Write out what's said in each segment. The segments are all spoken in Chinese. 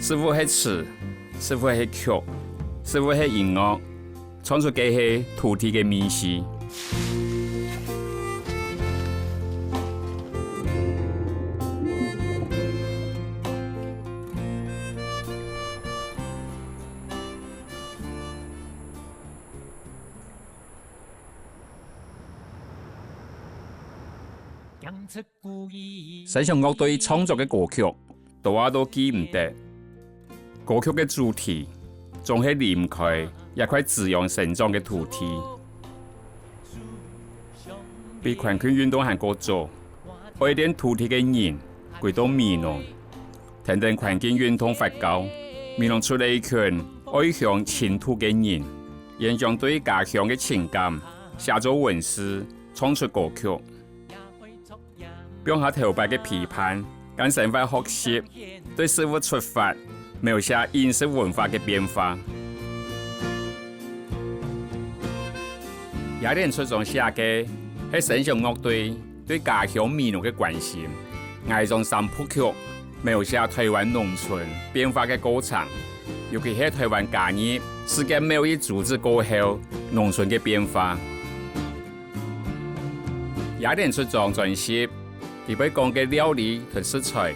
师傅係詞，師傅係曲，師傅係音樂，創出嘅係土地嘅美事。西上樂隊創作嘅歌曲，大家都記唔得。歌曲嘅主題，仲係離唔開一塊滋養成長嘅土地。被環境運動行過做，愛戀土地嘅人，佢都迷農。聽聽環境運動發酵，迷農出嚟一群愛鄉親土嘅人，現將對家鄉嘅情感寫咗文詩，創出歌曲。用下頭擺嘅批判，跟生活學習，對事物出發，描寫現實文化嘅變化。雅典出狀寫嘅係西上樂隊對家鄉民農嘅關心，愛種三部曲，描寫台灣農村變化嘅過程，尤其係台灣家業世界貿易組織過後農村嘅變化。雅典出狀專輯。特別講嘅料理同食材，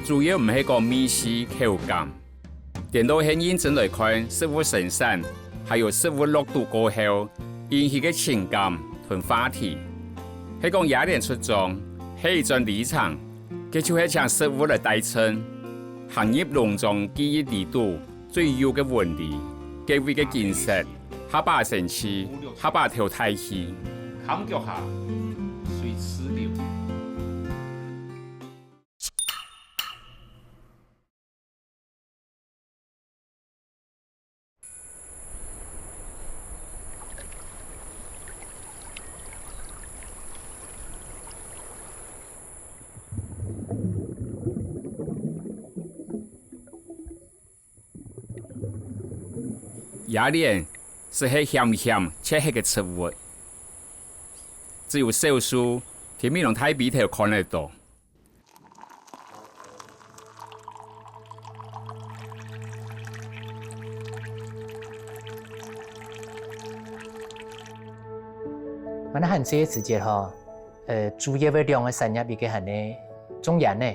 主要唔係講美食口感，點都係認真來看食物生產，還有食物落肚過後引起嘅情感同話題。係講雅典出狀係一種立場，佢就係將食物來代稱行業農莊記憶地度最優嘅文理，各位嘅建設，下巴神氣，下巴條太氣，砍腳下隨時流。雅典是喺鹹鹹且黑嘅植物，只有少數喺美濃台北頭看得到。我哋漢這時節吼，主要嘅兩個產業一個係呢種鹽呢，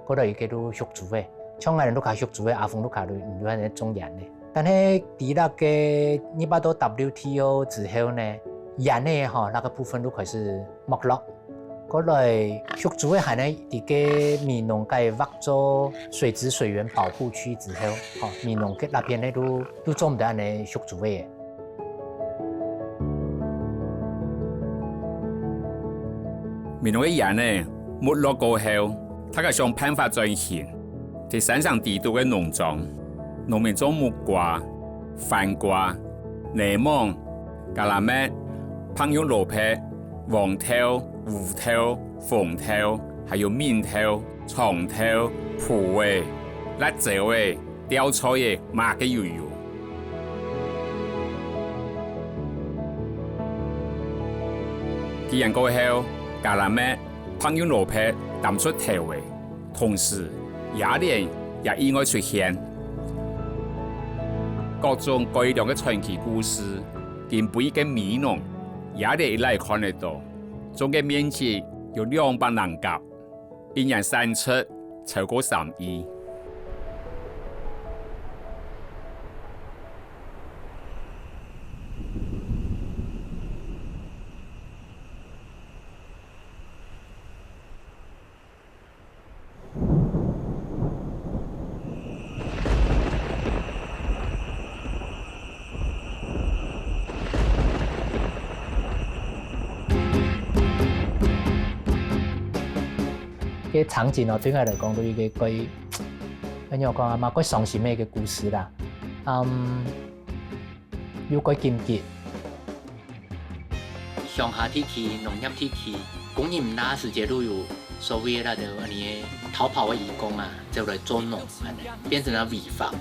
嗰度一個都畜豬嘅，像我哋都卡畜豬嘅，阿峰都卡都唔係呢種鹽嘅。但係第那個你把到 WTO 之後呢，鹽呢吼那個部分都開始沒落。嗰類畜豬嘅係呢，啲個美濃界劃做水質水源保護區之後，吼美濃嘅那邊呢都做唔到呢畜豬嘅。美濃嘅鹽呢沒落過後，他個想辦法轉型，喺山上地度嘅農莊。農民種木瓜、番瓜、檸檬、橄欖麥、烹用蘿蔔、黃豆、芋頭、紅豆，還有麵頭、蔥頭、蒲誒、辣椒誒、吊菜誒，乜嘅都有。幾年過後，橄欖麥、烹用蘿蔔淡出頭誒，同時雅典也意外出現。各種各樣嘅傳奇故事，見每個美濃雅典一來看得到，總嘅面積有200人甲，一年產出超過3億。嘅場景哦，對我嚟講都一個幾，咁樣講啊嘛，幾傷心嘅一個故事啦。有幾緊急。鄉下地區、農業地區，工業那時節都有所謂那個你逃跑嘅移工啊，就來做農，變成了違法。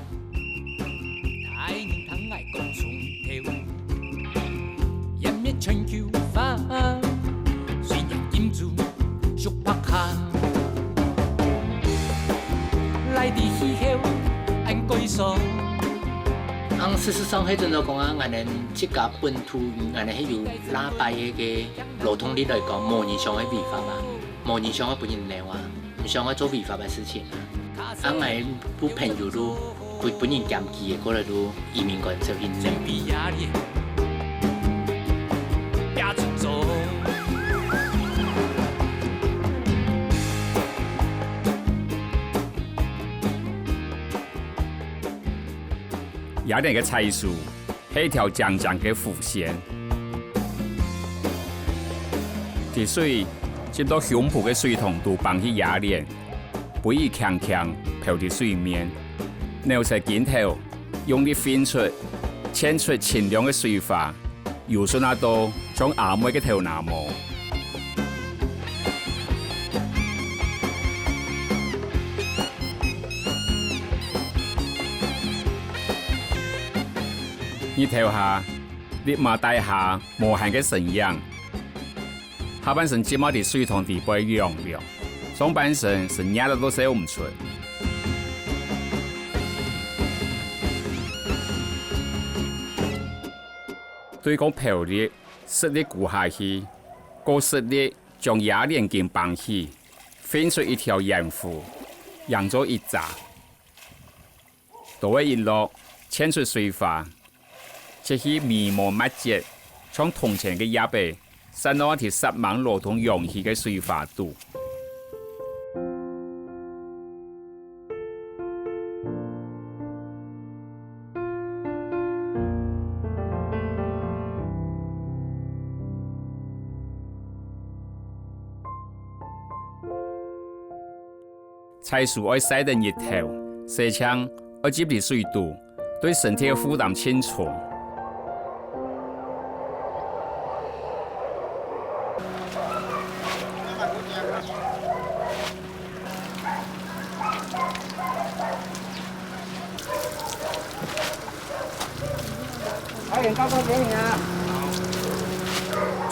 來的時候，事实上，迄阵就讲啊，安尼即家本土安尼迄有喇叭迄个路通理来讲，无人上的违法啊，无人上的不认了啊，唔上嘅做违法嘅事情啊。安尼不朋友都不人检举嘅，嗰嚟都移民官就认了。雅典嘅菜树係一條長長嘅弧線，啲水進到胸脯嘅水桶都放起雅典，不以強強漂喺水面，然後在鏡頭用力揈出、濺出清涼嘅水花，游順那度將阿妹嘅頭拿摸。日頭下，立馬帶下無限嘅神樣，下半身只冇啲水桶地背亮亮，上半身是壓得都寫唔出。對講漂力，實力顧下去，個實力將啞鏈肩綁起，飛出一條鹽湖，揚咗一紮，倒一落，濺出水花。這些密毛密節，從銅錢嘅葉背，散到一條10萬羅桶氧氣嘅水花度。菜樹愛曬得日頭，射槍愛接啲水度，對身體嘅負擔輕重。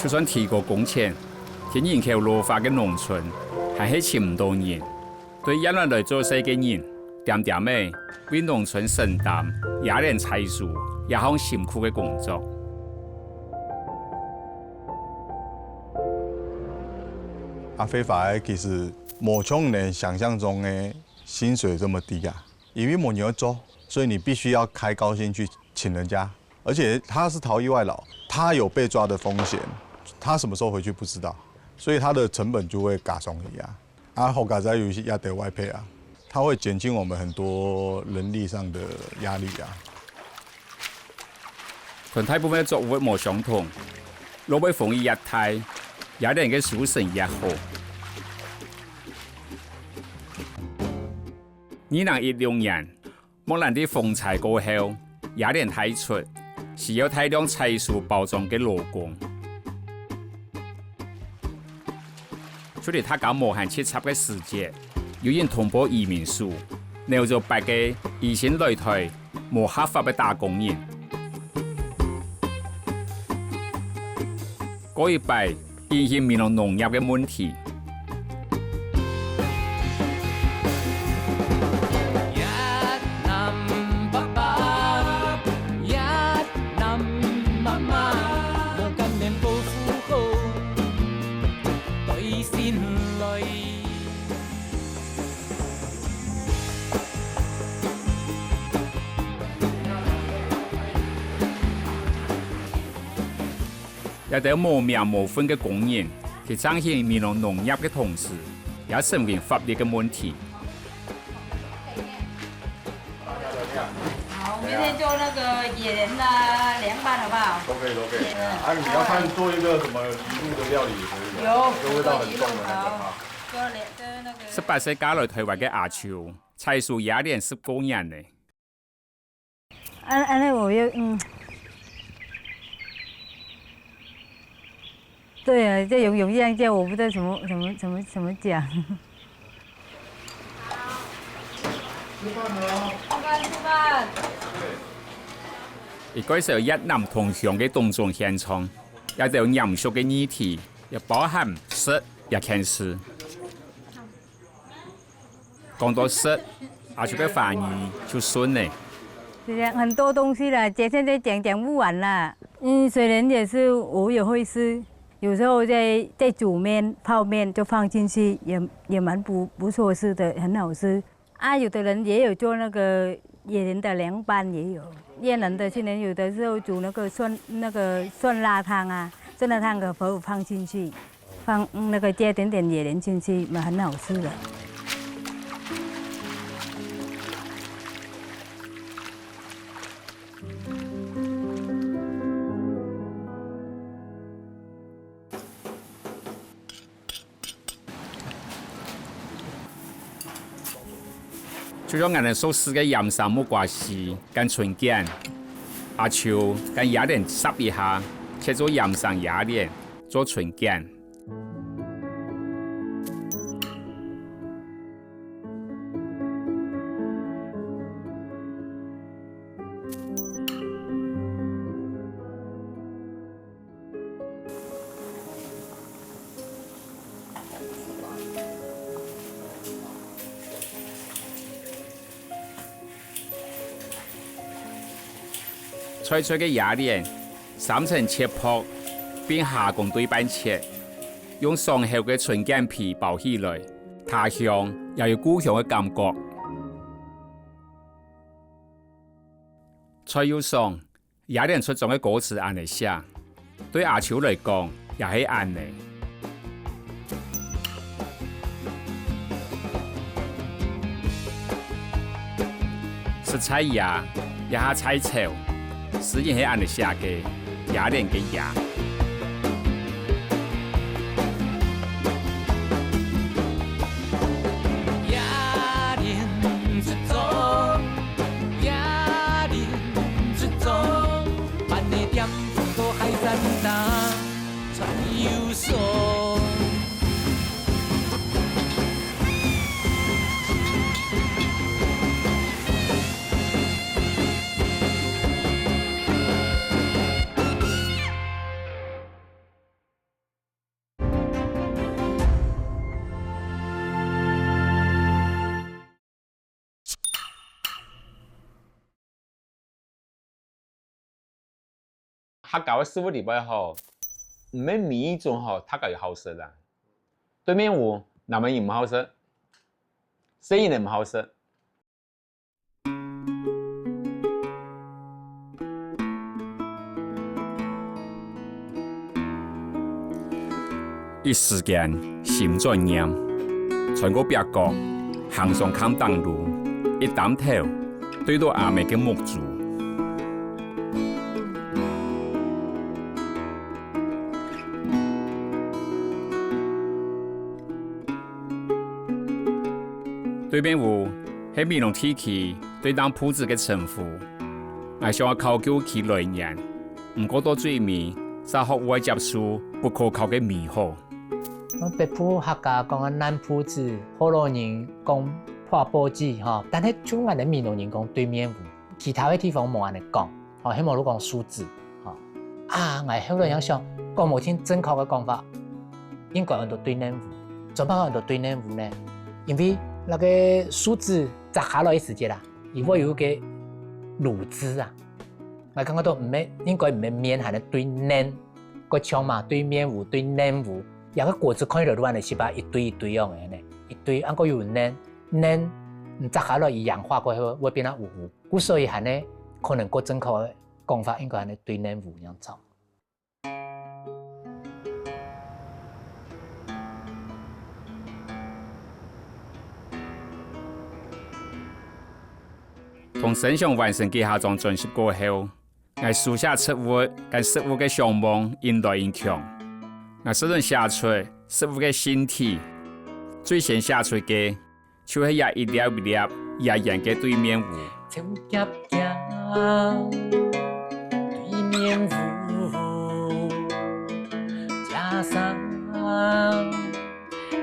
就算提高工錢，喺人口老化嘅農村，還係請唔到人。對一來來做事嘅人，點點嘅為農村承擔雅典菜樹一項辛苦嘅工作。非法其實冇像人想象中的薪水這麼低啊，因為冇人要做，所以你必須要開高薪去請人家。而且他是逃逸外勞，他有被抓的風險，他什麼時候回去不知道，所以他的成本就會加上去啊。後加在有些也得外配啊，他會減輕我們很多人力上的壓力啊。群體部分作物冇相同，老尾逢於日態，有啲人嘅收成也好。2016年，莫蘭啲風采過後，雅典提出是有大量菜樹包裝嘅勞工，所以他搞無限切插嘅時節，有人通報移民署，然後就白嘅以前來台無合法嘅打工人。嗰一擺引起民農農業嘅問題。有啲無名無分嘅工人，去彰顯民農農業嘅同時，也成為法律嘅問題。好，明天做那個野人的涼拌，好不好？都可以。你要看做一個什麼魚露的料理可以？有，味道很重的那個。做那個。18歲嫁來台灣嘅阿秋，菜樹雅典10公人呢。安尼我又对啊，这有这样叫，我不知道怎么讲。吃飯。而嗰時候一男同鄉嘅動作現場，有條嚴肅嘅議題，又包含食也牽涉。講到食，阿就个翻译就顺呢。是这样，很多东西啦，现在讲不完啦。虽然也是我也会吃，有时候在煮面、泡面就放进去，也蛮不错吃的，很好吃。啊，有的人也有做那个野人的凉拌，也有越南的，现在有的时候煮那个蒜辣汤啊，蒜辣汤可否放进去，放那个加点野人进去，蛮很好吃的。除咗我哋所食嘅鹽沙木瓜絲跟春卷，阿秋跟鴨蓮烚一下，切做鹽沙鴨蓮做春卷。脆脆嘅鴨蓮3層切薄，並下共對半切，用上後嘅春卷皮包起來，它香又有故鄉嘅感覺。菜要爽，鴨蓮出種嘅歌詞按嚟寫，對阿秋嚟講也係按嚟。食菜鴨，一下菜炒。實際係按嚟寫嘅鴨蓮嘅鴨。鴨蓮出種，鴨蓮出種，辦的店風過海山大，菜又爽。客家嘅食物裡邊吼，唔係每一種吼，客家又好食啦。對面有南門也唔好食，西營也唔好食。一時間心轉嚴，穿過別國，行上康當路，一擔頭對到阿妹嘅木柱。對面有係美濃地區對當鋪子嘅稱呼，我想考究其來源，唔過到最尾，才學會接觸不可靠嘅美好。北部客家講嘅南鋪子，好多人講破布子嚇，但係就我哋美濃人講對面有，其他嘅地方冇人嚟講，哦，希望都講數字，嚇啊！我後來想想，講冇聽正確嘅講法，應該按到對面有，做乜按到對面有呢？因為那個數字摘下來嘅時節啦，如果有個魯字啊，我感覺到唔係應該唔係面係咧對面個槍嘛，對面有對面有，有個果子看起來亂嚟是吧？一堆一堆樣嘅呢，一堆，按個有黏黏，唔摘下來氧化過後會變得糊糊，故所以係呢可能個正確嘅講法應該係咧對面有樣做。同生上完成嘅下種進行過後，我書寫食物跟食物嘅相望應來應強。我雖然寫出食物嘅形體，最先寫出嘅就係也一粒一粒也人嘅對面糊。走夾夾對面糊，加上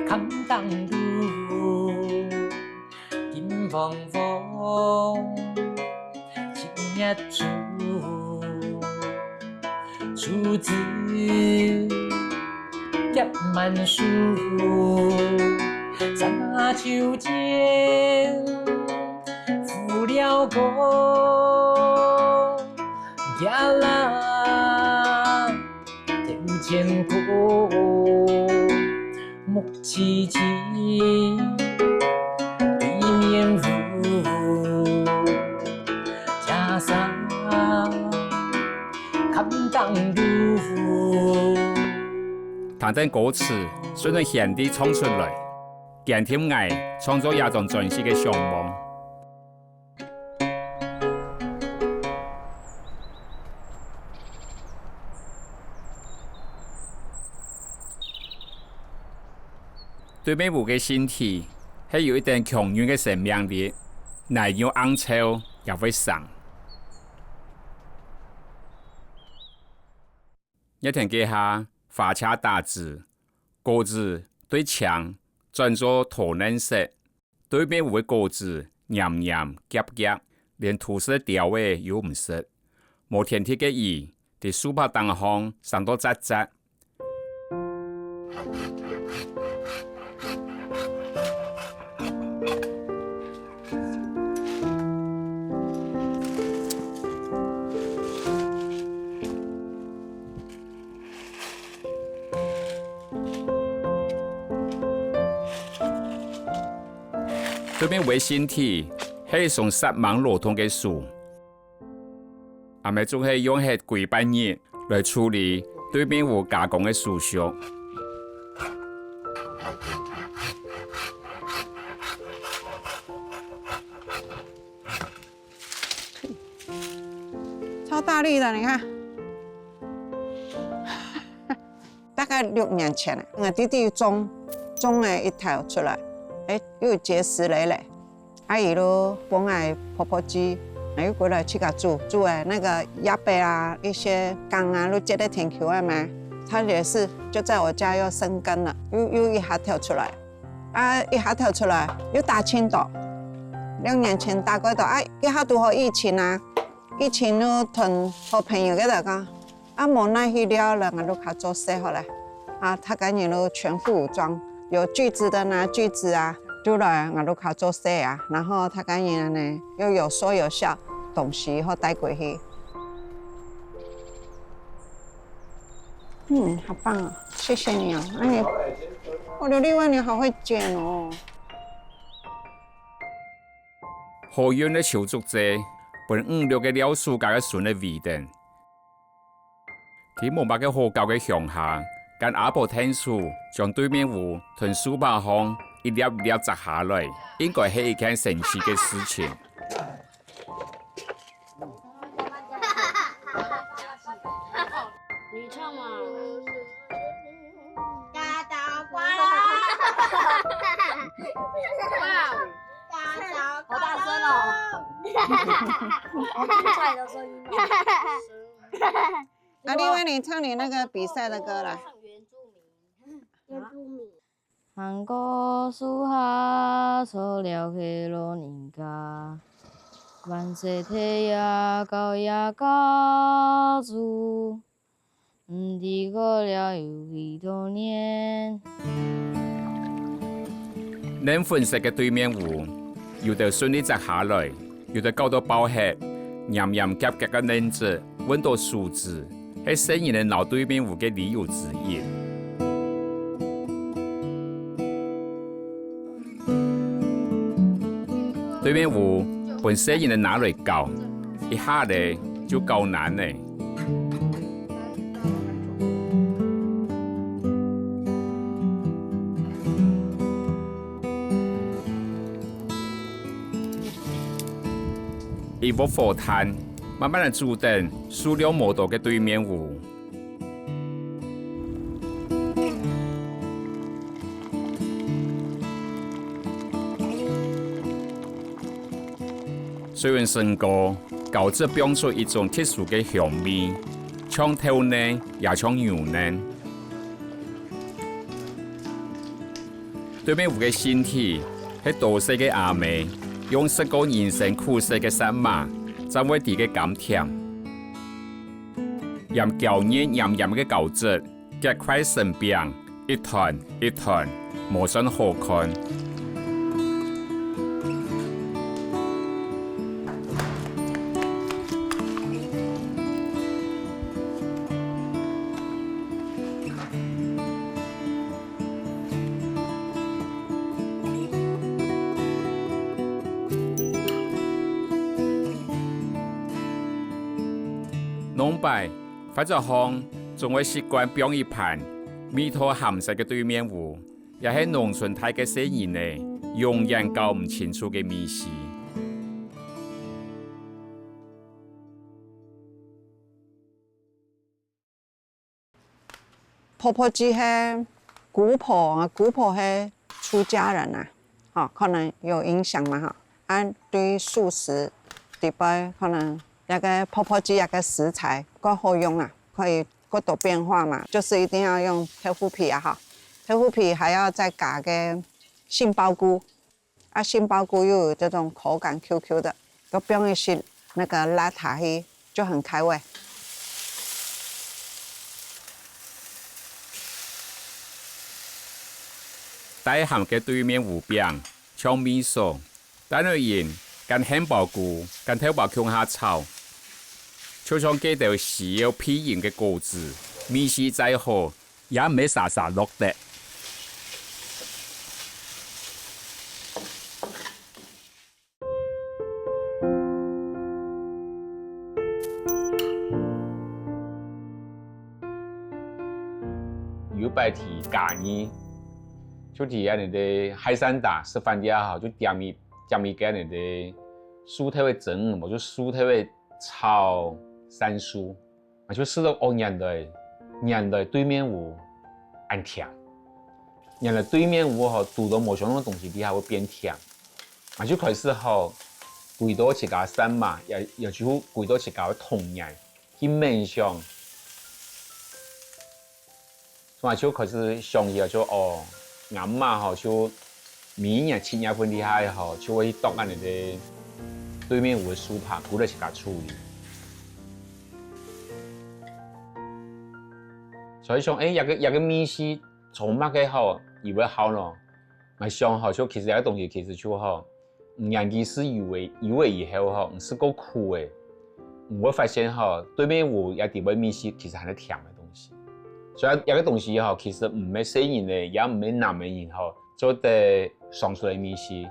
康當路，金黃風。一出數字夾萬數，三秋間出了国，行啦，天前过，木凄凄，对面舞，加上看当路。谈等歌词虽然现地唱出来，见天爱创作一种全新的向往。对面舞嘅身體係有一定強遠嘅生命力，奶油硬臭也會生。一天記下花車打字，歌字對牆轉做土嫩色，對面舞嘅歌字黏黏夾夾，連土色調味又唔識，無天鐵嘅意，喺書包當行上到扎扎。對面為身體係一種殺盲路通嘅樹，阿咪仲係用係幾百年來處理對面有加工嘅樹樹。超大力的，你看，大概6年前了，我弟弟種了一條出來。又結實累累，阿姨都幫我婆婆煮，又過來去給煮的那個鴨背啊，一些缸啊都結得挺口的嘛。它也是就在我家又生根了，又一下跳出來，啊一下跳出來又打青島，2年前打過島，一下拄好疫情啊，疫情又同好朋友嗰度講，無奈去了了，我都給做生好了，他趕緊都全副武裝。有鋸子的拿鋸子啊，就來我都靠做生啊，然後他講嘢呢又有說有笑，東西好帶過去。好棒啊！謝謝你啊，我的另外你好會剪哦。河源的潮族者，本5、6個了暑假嘅筍嘅味道，喺無白嘅河教嘅鄉下。跟阿婆聽書，將對面湖同書包行一粒一粒摘下來，應該係一件神奇嘅事情。你唱嘛？好大聲哦！好精彩的聲音。另外你唱你那個比賽的歌啦。原住民。韓國樹下錯了去老人家，萬世體也高也高住，唔知過了有幾多年。嫩粉色嘅對面湖，有的順利摘下來，有的搞到爆黑，黏黏夾夾嘅嫩子，搵到樹枝，係生人嘅腦對面湖嘅理由之一。對面湖本生人嘅拿來搞，一下咧就夠難咧。一鑊火炭，慢慢地煮等數量冇多嘅對面湖。雖然成果膠質表出一種特殊嘅香味，像豆嫩也像牛嫩。對面湖嘅身體係多色嘅阿妹。用10個人參苦澀嘅山麻，增為啲嘅甘甜，用膠黏黏黏嘅膠質夾塊生餅，一團一團，無甚好看。东北或者巷仲會習慣擺一盤米湯鹹色嘅對面糊，也係農村睇嘅些人呢，永遠搞唔清楚嘅米線。婆婆鸡係姑婆係出家人啊，可能有影響嘛哈。按對素食地方可能一個婆婆雞一個食材夠好用啊，可以各種變化嘛，就是一定要用豆腐皮啊哈，豆腐皮還要再加個杏鮑菇，杏鮑菇又有這種口感 QQ 的，個邊一些那個辣塔黑就很開胃。帶鹹嘅對面糊餅，像米索，等佢鹽跟杏鮑菇跟豆包向下炒，就像幾條小皮型嘅果子，米絲再好也唔係沙沙落的。有白提咖喱。就提安尼的海產打吃飯底下就點米給安尼的蔬菜會蒸，我就蔬菜會炒山蔬，就吃到黏的對面糊很甜，黏的對面糊煮到某種東西底下會變甜，就開始幾多自家삶嘛，也就幾多自家童年去冥想，所以就開始想起就阿媽就每年7月份底下就會剁安尼的對面糊的酥扒，估嚟自家處理。所以想一個米絲從乜嘅好，以為好咯，咪想就其實有個東西其實就唔研究是以為以後唔是夠苦嘅，唔會發現對面糊有啲米絲其實係甜嘅東西。所以有個東西其實唔係西人嘅，也唔係南嘅人做得上出嚟米絲。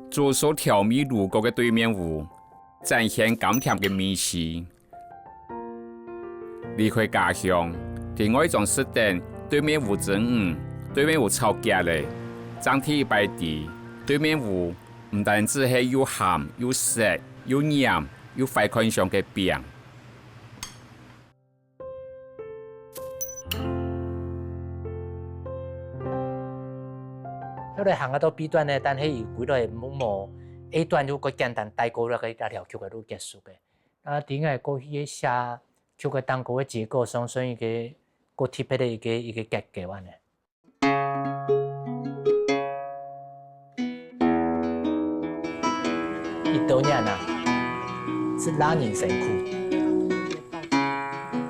做所調味路過嘅對面糊，展現甘甜嘅米絲。離開家鄉，另外一種是等對面糊蒸對面糊炒夾咧，整體一擺地，對面糊唔單止係又鹹又澀又黏。有快看上嘅餅，嗰度行到 B 段咧，但係幾多係冇 A 段就個簡單帶過咗個條曲嘅都結束嘅。點解過去寫曲嘅當個嘅結構上算一個特別嘅一個結構啊呢？一多年啊！是拉人辛苦，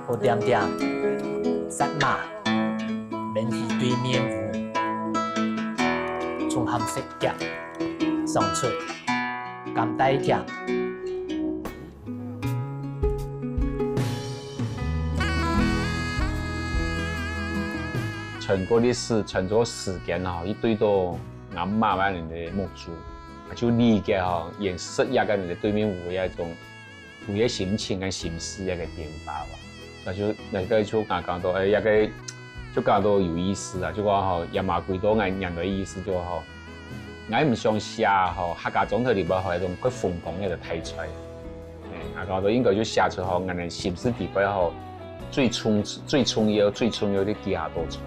我點點殺馬，免去對面糊，從鹹色夾上出，甘帶夾。全國歷史，全咗時間一堆到阿媽嗰年嘅木珠。就理解演飾一個你的對面糊一種佢嘅心情跟心思一個變化吧。那就那個就講到一個就講到有意思啦，就講也嘛幾多人的意思就我唔想寫客家總體裏邊一種佢瘋狂嘅題材。講到應該就寫出我哋心思地方最重要的地下多出來。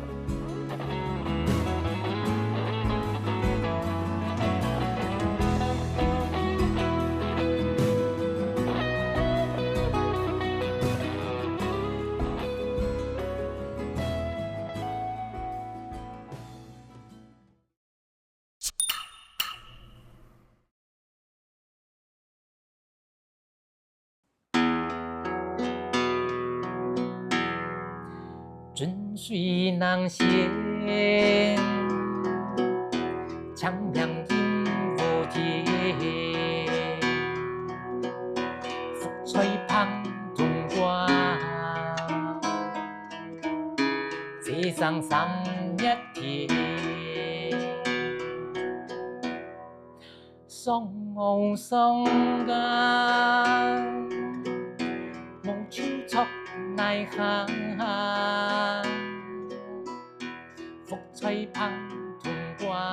春水南斜，江洋映无天。福翠旁通关，街上三一天。上上噶，无手错奈何，福彩旁推挂，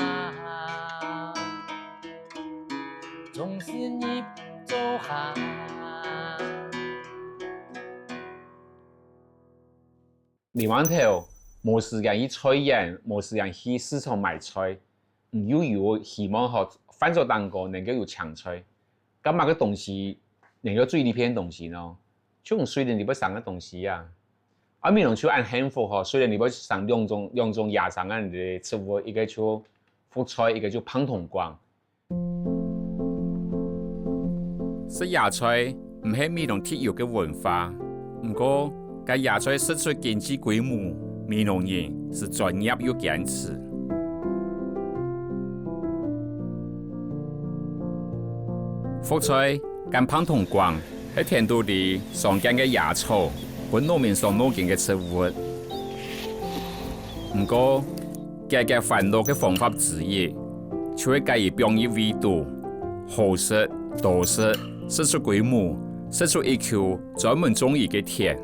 总是你做下。另外头冇时间去采烟，冇时间去市场买菜，又有希望学翻做蛋糕能够有抢菜，咁买个东西能够最呢片东西呢？就虽然你不上个东西啊，啊咪侬就按幸福嗬，虽然你不上两种野生嘅的植物，一个就福菜，一个就胖筒光。食野菜唔系咪侬铁肉嘅文化，不过。该野菜释出经济规模，闽南人是专业又坚持。福菜跟胖筒光喺田土里常见嘅野草，本农民所农见嘅植物。不过，解决烦恼嘅方法之一，就係介意表現味道、好食、多食，釋出規模，釋出一口專門中意嘅甜。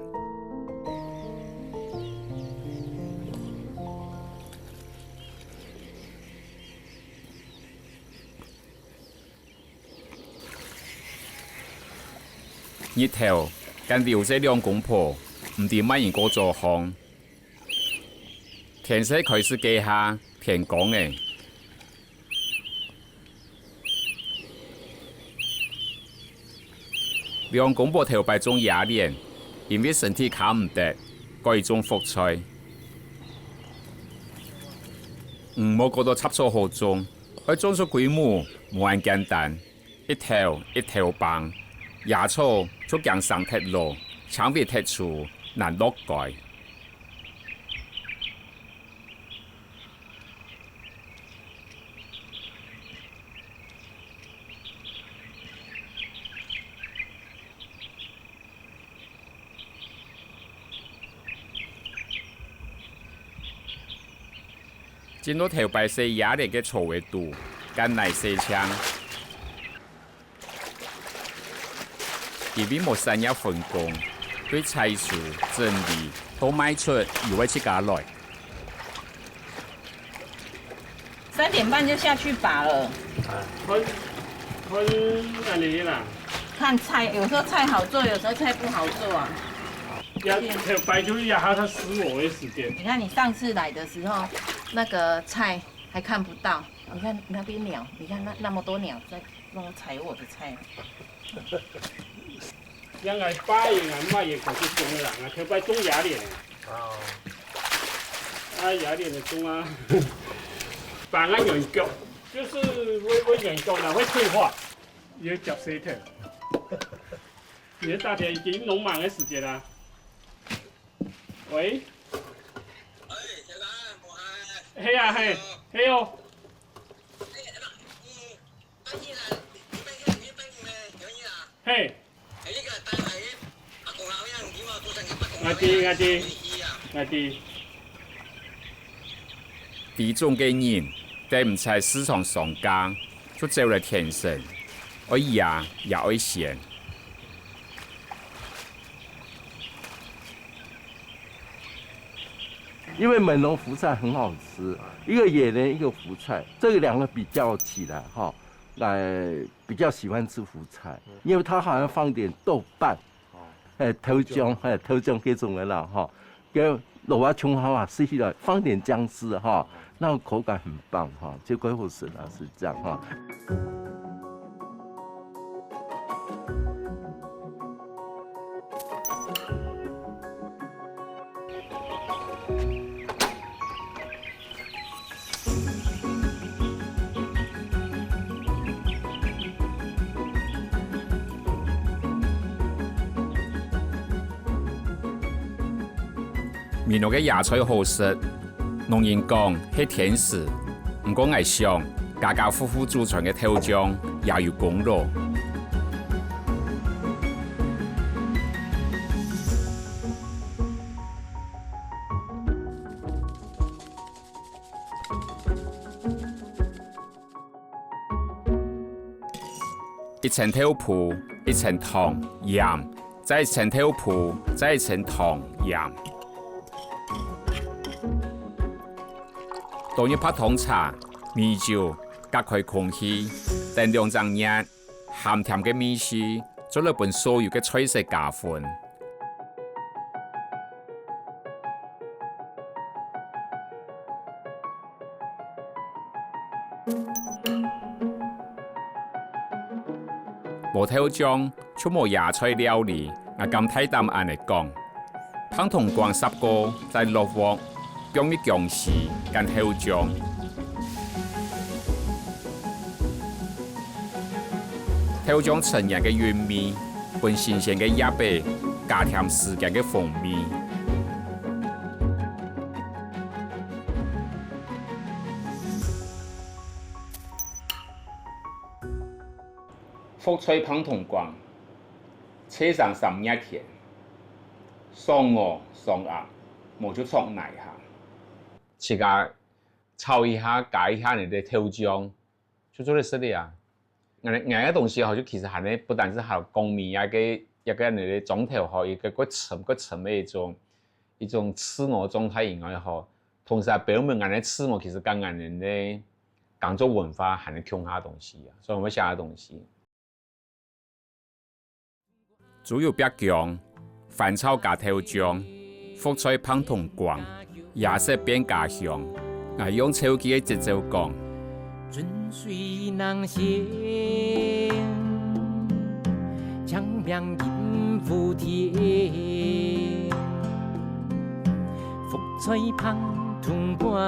日頭跟寮仔兩公婆唔知乜人過做行，天色開始幾下天光誒。兩公婆頭擺種啞蓮，因為身體卡唔得，改種福菜。冇嗰度插錯好種，去種出規模冇咁簡單，一條棒。野草就強上鐵路，搶別鐵柱難落蓋。見到頭擺些野嚟嘅草嘅度，跟嚟四槍。因為冇生日分工，對菜樹、整理都賣出，又會自家來。3點半就下去拔了。看哪里啦？看菜，有時候菜好做，有時候菜不好做啊。要白就是要它15的時間。你看你上次來的時候，那個菜還看不到。你看那邊鳥，你看那麼多鳥在採我的菜。應該8月啊，5月過去種嘅人啊，頭擺種啞蓮。哦。啊，啞蓮就種啊，把它軟腳，就是會軟腳啦，會退化，要夾死條。你的大田已經農忙嘅時間啦。喂。係啊係，係哦。係。我知。地種嘅人，對唔在市場上架，就走了天神，愛牙也愛鹹。因为门农福菜很好吃，一个野莲，一个福菜，这两个比较起来哈，比较喜欢吃福菜，因为它好像放点豆瓣，头姜这种的啦哈，跟萝卜葱哈吃起来放点姜丝哈，那个口感很棒哈，就鬼火神啊是这样哈。闽南嘅野菜好食，農人講係天時，唔過藝上家家戶戶祖傳嘅豆漿也有功勞。一层豆腐，一层糖盐，再一层豆腐，再一层糖盐。当一拍糖茶、米酒，隔开空气，等两张热，咸甜嘅米丝，做了本所有嘅菜色加分。无豆浆，就无野菜料理。我咁睇淡安嚟講，烹同光10個在落鑊，用啲薑絲跟豆漿。豆漿呈現嘅原味，本新鮮嘅葉貝，加添時間嘅風味。福菜烹同光，車上3日天，上鵝上鴨，冇就錯奶下。自家炒一下，加一下你的豆漿，就做得出嚟啊！我嘅東西好像其實係呢，不單是係公民一個你的狀態好，一個沉嘅一種自我狀態以外好，同時係表明我哋自我其實跟我哋的廣州文化係強下東西啊，所以我寫嘅東西。豬肉白薑，飯炒加豆漿，福菜烹同光，夜色變家鄉。我用手機嘅節奏講。順水能行，江邊迎福田，福菜烹同光，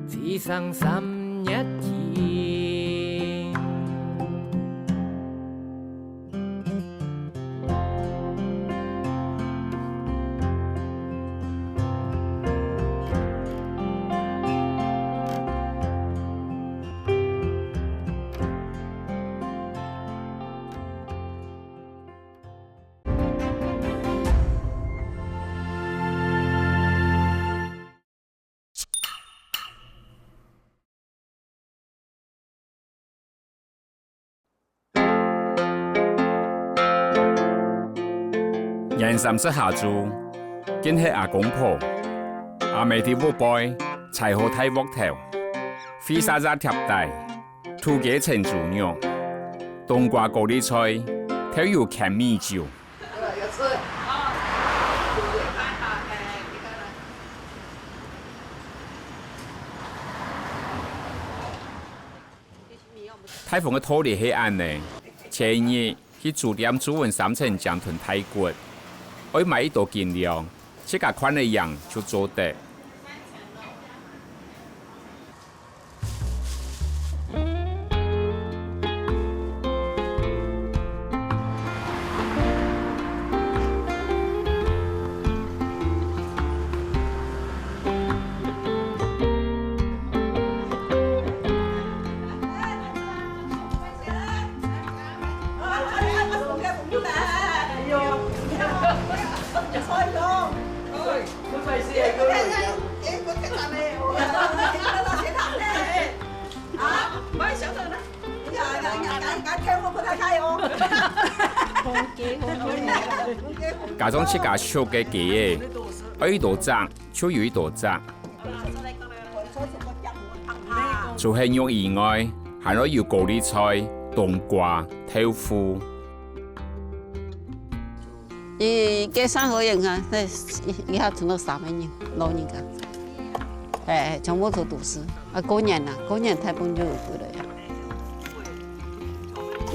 車上3日天。人30下注，見係阿公婆，阿妹啲烏貝，柴火睇鑊頭，飛沙沙貼底，土雞青豬肉，冬瓜高麗菜，都要看米酒。台風嘅拖嚟係安呢，前日去酒店煮完3層江豚排骨。愛買一道斤量，自家款嘅樣就做得。家中自家燒嘅雞，有一道汁就有一道汁。除係肉以外，還可以高麗菜、冬瓜、豆腐。計3個人啊，以後存到3萬人，老人家，全部都是啊，過年台風就有了呀。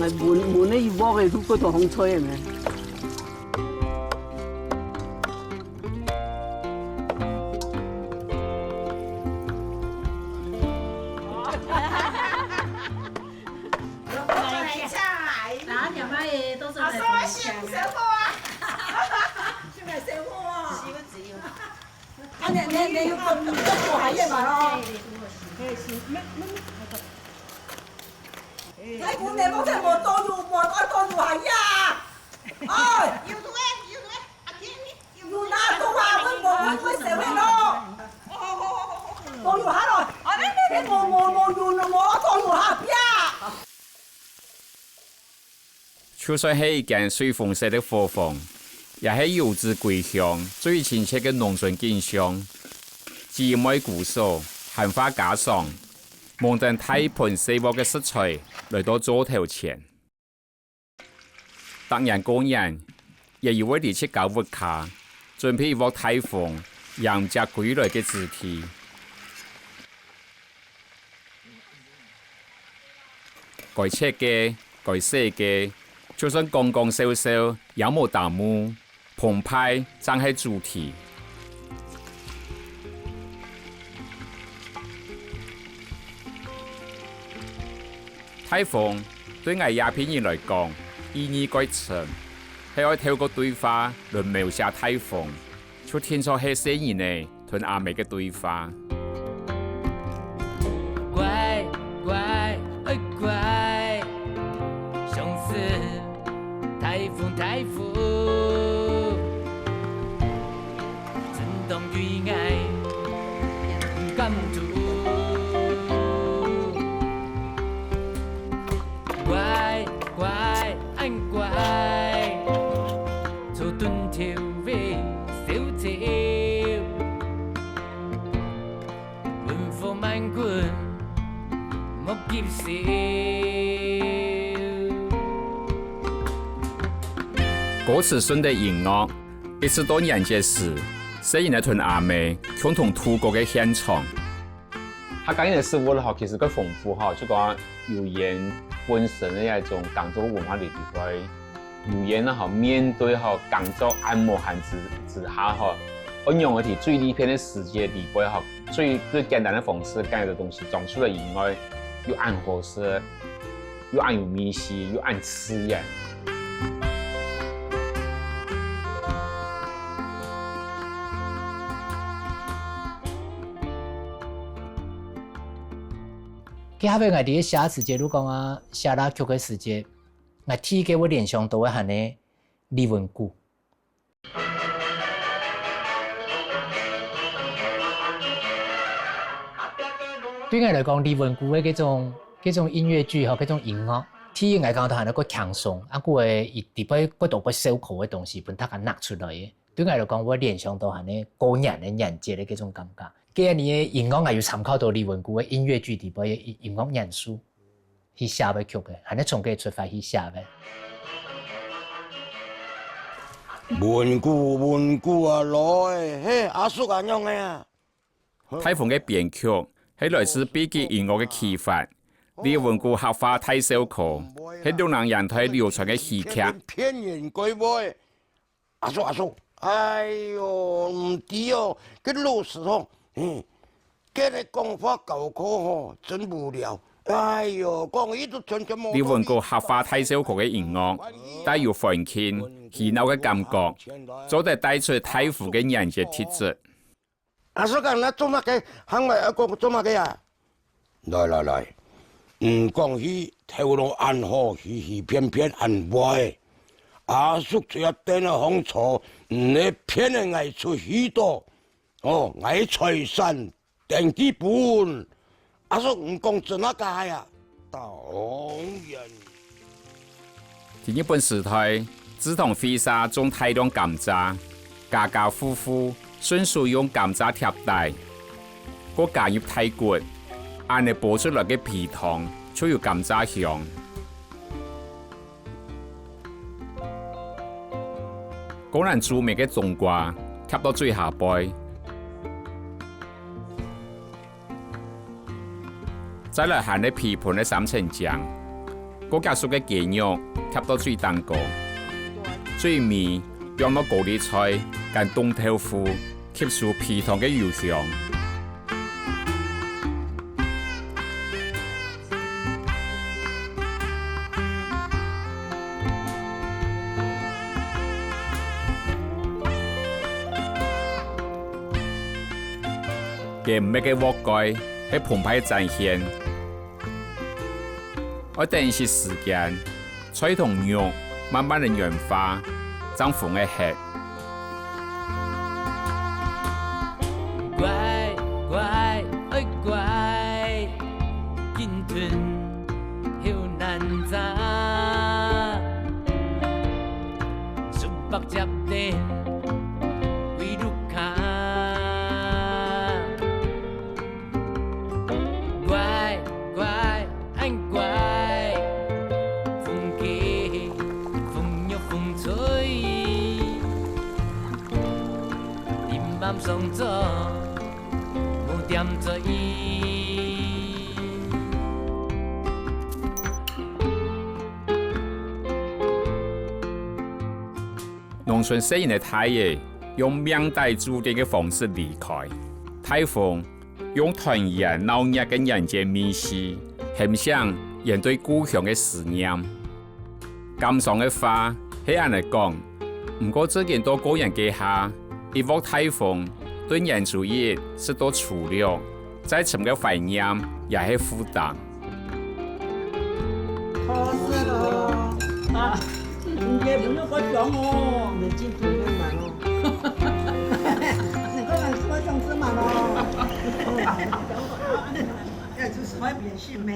我門呢要挖嘅都嗰度紅菜係咪？你要咁多做下嘢嘛咯？你管你冇聽冇多做冇愛多做下呀？哎，要做拿做下佢冇佢社會咯。多做下咯，你冇用冇多做下邊？就算是一间水风式的火房，也是有自故乡最亲切的农村景象。姊妹故所，杏花架上，望着大盤細鑊嘅食材來到桌頭前。當然工人也要為你去搞活卡，準備一鑊大飯，迎接歸來嘅肢體。該切嘅，該洗嘅，就算剛剛少少，有冇大木，澎湃真係主題。大飯對我鴉片人來講，意義貴深，係可以透過對話來描寫大飯，就聽出係寫人呢同阿妹嘅對話。乖乖哎乖，相思台風台風，震動於愛感觸。乖乖很乖，做盾條為小條，雲風漫滾莫急笑。歌詞順的音樂，一直到年節時，雖然係同阿妹共同度過嘅現場。他講嘅事物咧，其實佢豐富哈，就講語言本身嘅一種廣州文化裏邊，語言咧哈面對哈廣州按摩漢之下哈，我用一啲最理片嘅世界裏邊哈，最簡單嘅方式講嘅東西講出來以外，又按合適，又按有密息，又按刺眼。佢下邊我哋寫時節，如講啊寫拉曲嘅時節，我睇嘅我聯想到嘅係呢李文谷。對我嚟講，李文谷嘅嗰種音樂劇和嗰種音樂，睇我講到係一個輕鬆，啊個係特別嗰度個小口嘅東西，俾大家拿出來嘅。對我嚟講，我聯想到係呢過年嘅年節嘅嗰種感覺。今年嘅音樂我要參考到李文谷嘅音樂劇裏邊嘅音樂元素去寫嘅曲嘅，係呢從佢出發去寫嘅。文谷啊來，嘿阿叔啊樣嘅啊！大鳳嘅編曲係來自北京音樂嘅啟發，李文谷客家大小曲係兩人人體流傳嘅戲劇。偏言鬼妹，阿叔，哎呦唔知哦，佢老師吼。佢哋講法舊課嗬，真無聊。哎呦，講呢度全冇。李文谷客家大小曲嘅音樂，帶有歡慶、熱鬧嘅感覺，早就帶出大婦嘅人嘅特質。阿叔講你做乜嘅？行埋阿哥做乜嘅啊？來，唔講起頭腦暗河，偏偏暗歪。阿叔就一定係紅錯，你偏係藝出許多。哦，藝財神定啲本，阿叔唔講真啊解啊，當然。喺日本時代，自同飛沙種大量甘蔗，家家戶戶迅速用甘蔗貼袋，個加入太骨，按你煲出來嘅皮湯就有甘蔗香。果然著名嘅冬瓜貼到最下背。再來行啲皮盤嘅三層醬，嗰家屬嘅雞肉貼到最蛋糕，最尾用到高麗菜跟凍豆腐，吸出皮湯嘅油香。嘅唔係嘅鍋蓋係澎湃展現。我等一些時間，菜同肉慢慢的軟化，增風嘅吃。乖乖哎乖，緊吞又難咋，目接連為路卡，乖乖很乖，風機風又風吹，你媽上咗冇點做伊。农村适应的太爷用命带注定的方式离开，台风用团圆闹热的人间迷思，很像人对故乡的思念。感伤的话是安尼讲，不过这件多个人记下，一窝台风对人主义是多除了，再沉的怀念也是负担。好死了啊！你也不用喝酒哦，你进去就满哦。你个人说想吃满哦。要吃什么变性咩？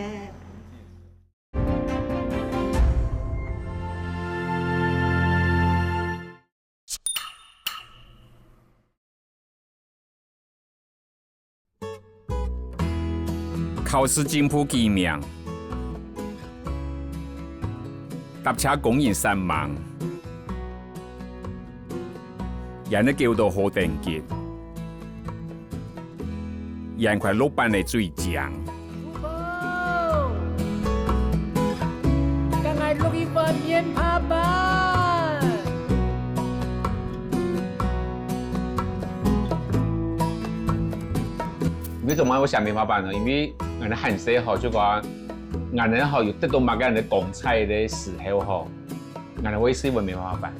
考试进步几名，搭车供应3万，人都叫到好定結，人塊老闆嚟最強。剛才錄一份面趴板。為什麼我下面滑板呢？因為我哋漢時候就講，我哋好有得到某個人的講菜的時候吼，我哋會試過棉花板。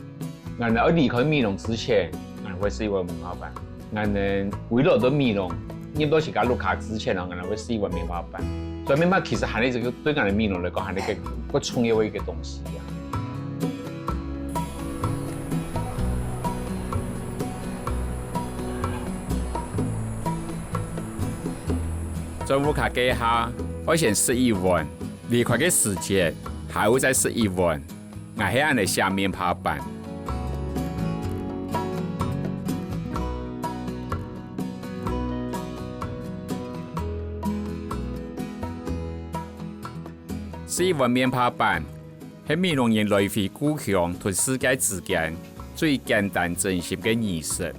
我哋要離開米農之前，我哋會試過棉花板。我哋為了到米農，入到自家路卡之前，我哋會試過棉花板。所以棉花其實係呢個對我哋米農嚟講係一個重要嘅一個東西啊。在烏卡基下，我先11萬，離開嘅時間還會再11萬，我係按嚟下面爬板。11萬面爬板係米農人來回故鄉同世界之間最簡單真實嘅儀式，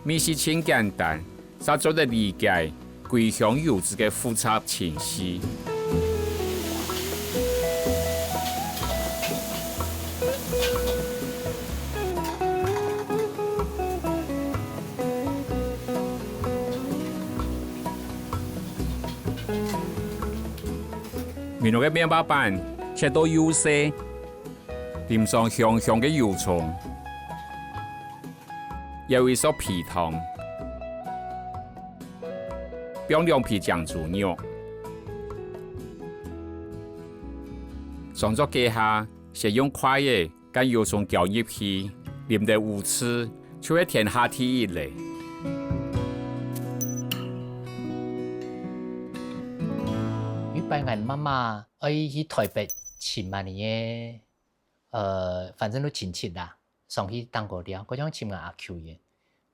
米是真簡單，實做得理解。歸鄉有志嘅複雜情緒。米農嘅面包板切到幼細，淋上香香嘅油蔥，有一勺皮糖。用2皮醬豬肉，上作幾下，先用筷子將油蔥攪入去，淋得有刺，就會填下體一類。一般俺媽媽愛去台北尋嘛呢反正都親戚啦，上去當過了，嗰種尋個阿 Q 嘅。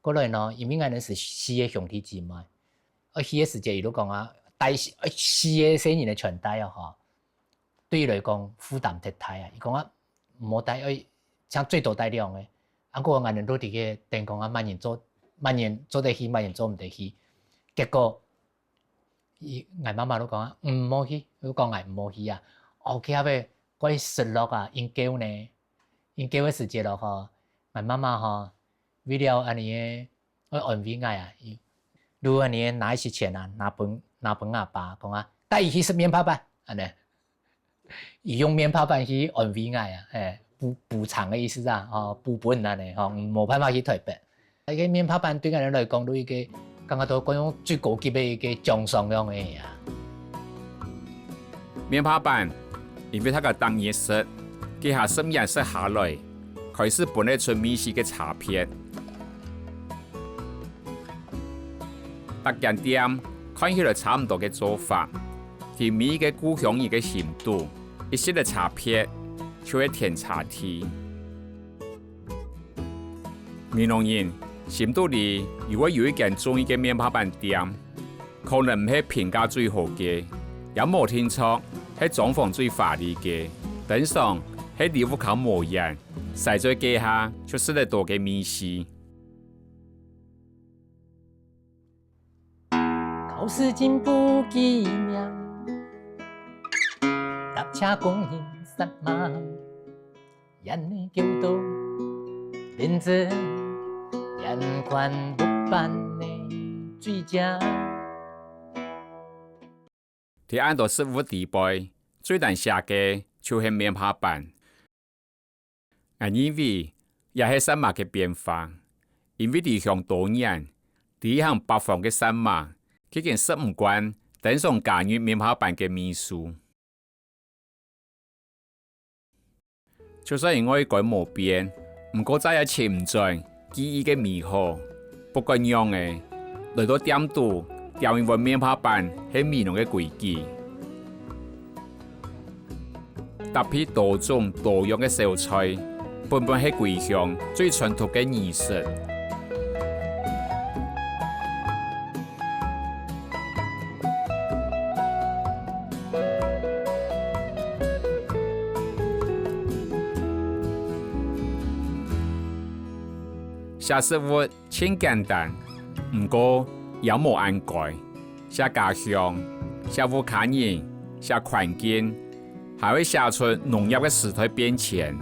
過來呢，因為俺哋是4個兄弟姊妹。去嘅時節，伊都講啊，帶4個成人嘅傳帶啊，嗬，對伊來講負擔太大啊。伊講啊，唔好帶，像最多帶2個。啊，個人都伫個等講啊，萬人做得去，萬人做唔得去。結果，俺媽媽都講啊，唔好去，都講俺唔好去啊。OK 啊，喂，嗰啲失落啊，因叫呢，因叫嘅時節咯，嗬，俺媽媽嗬，為了安尼嘅，我安慰俺啊。如果你拿一些錢啊，拿本阿爸講啊，帶伊去食面泡板，安尼，伊用面泡板去安慰我啊，補償嘅意思啊，補本安尼，冇辦法去台北。呢個面泡板對我哋來講都一個感覺到嗰種最高級嘅一個獎賞樣嘅嘢啊。面泡板因為它個當熱食，佢下深顏色下來，開始分得出米絲嘅差別。特間店看起來差唔多嘅做法，甜米嘅故鄉味嘅鹹度，一些嘅差別就會添差啲。闽南人心肚里如果有一間中意嘅麵包板店，可能唔係評價最好嘅，也冇聽錯係裝潢最華麗嘅，頂上係禮物靠模樣，實在記下就食得多嘅美食。考試進步幾秒，搭車公園殺馬，人的叫到認真，人款不辦的最佳。喺按到食物地位，最難食嘅就係麵包板。我認為也係山馬嘅變化，因為離鄉多年，離鄉北方嘅山馬，佢竟食唔慣頂上加入麵包板嘅味素。就算係我改冇變，唔過再也潛唔在記憶嘅美好。不過樣嘅來到店度，調一碗麵包板係美濃嘅規矩。搭配多種多樣嘅小菜，本係歸鄉最傳統嘅儀式。寫食物真簡單，唔過有冇按改，寫家鄉，寫烏卡人，寫環境，還會寫出農業嘅時代變遷。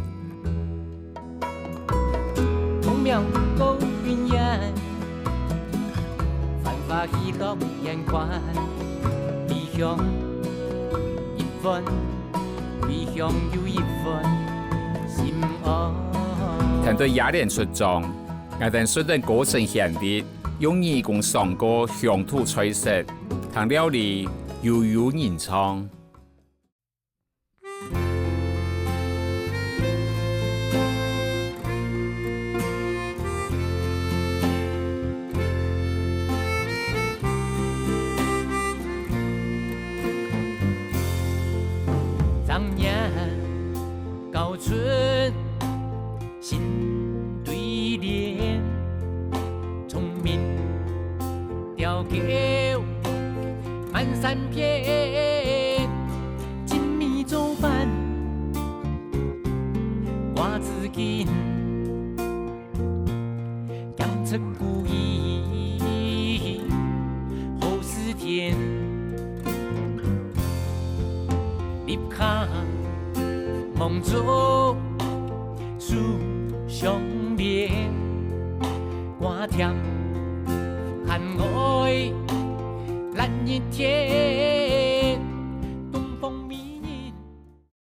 同苗高雲煙，繁華喜樂眼眶，離鄉一份，離鄉又一份，心安。談到雅典出裝。我哋雖然過程獻烈，用義工上過鄉土菜式，談料理悠悠人唱。當年高春心對聯，聰明調橋漫山遍，精密做飯掛紙巾，養成故意後世天。立下夢中書相連，掛添寒愛。